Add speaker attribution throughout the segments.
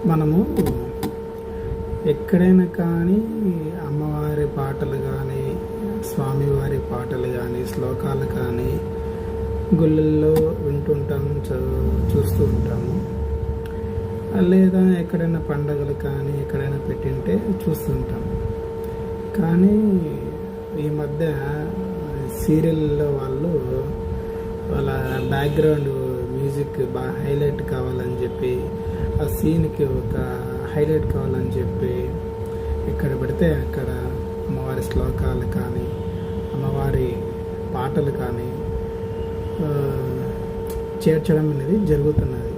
Speaker 1: మనము ఎక్కడైనా కానీ అమ్మవారి పాటలు కానీ స్వామివారి పాటలు కానీ శ్లోకాలు కానీ గుళ్ళల్లో వింటుంటాము, చూస్తూ ఉంటాము. లేదా ఎక్కడైనా పండగలు కానీ ఎక్కడైనా పెట్టింటే చూస్తుంటాము. కానీ ఈ మధ్య సీరియల్లో వాళ్ళ బ్యాక్గ్రౌండ్ మ్యూజిక్ బాగా హైలైట్ కావాలని చెప్పి, ఆ సీన్కి ఒక హైలైట్ కావాలని చెప్పి ఎక్కడ పెడితే అక్కడ అమ్మవారి శ్లోకాలు కానీ అమ్మవారి పాటలు కానీ చేర్చడం అనేది జరుగుతున్నది.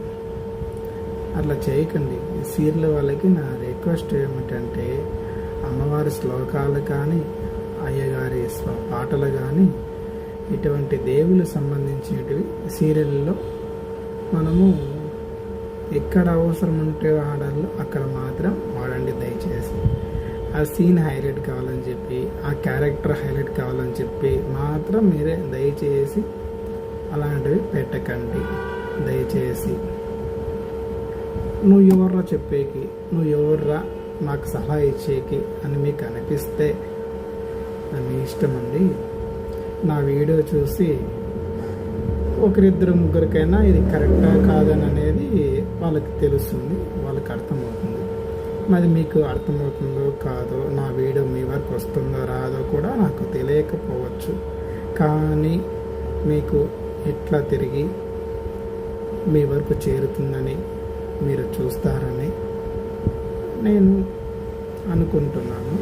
Speaker 1: అట్లా చేయకండి. సీరియల్ వాళ్ళకి నా రిక్వెస్ట్ ఏమిటంటే, అమ్మవారి శ్లోకాలు కానీ అయ్యగారి పాటలు కానీ ఇటువంటి దేవులకు సంబంధించినవి సీరియల్లో మనము ఎక్కడ అవసరం ఉంటే వాడాలో అక్కడ మాత్రం వాడండి దయచేసి. ఆ సీన్ హైలైట్ కావాలని చెప్పి, ఆ క్యారెక్టర్ హైలైట్ కావాలని చెప్పి మాత్రం మీరే దయచేసి అలాంటివి పెట్టకండి దయచేసి. నువ్వు ఎవర్రా చెప్పేకి, నువ్వు ఎవర్రా మాకు సలహా ఇచ్చేకి అని మీకు అనిపిస్తే మీ ఇష్టం అండి. నా వీడియో చూసి ఒకరిద్దరు ముగ్గురికైనా ఇది కరెక్టా కాదని అనేది వాళ్ళకి తెలుస్తుంది, వాళ్ళకి అర్థమవుతుంది. మరి మీకు అర్థమవుతుందో కాదో, నా వీడియో మీ వరకు వస్తుందో రాదో కూడా నాకు తెలియకపోవచ్చు. కానీ మీకు ఎట్లా తిరిగి మీ వరకు చేరుతుందని మీరు చూస్తారని నేను అనుకుంటున్నాను.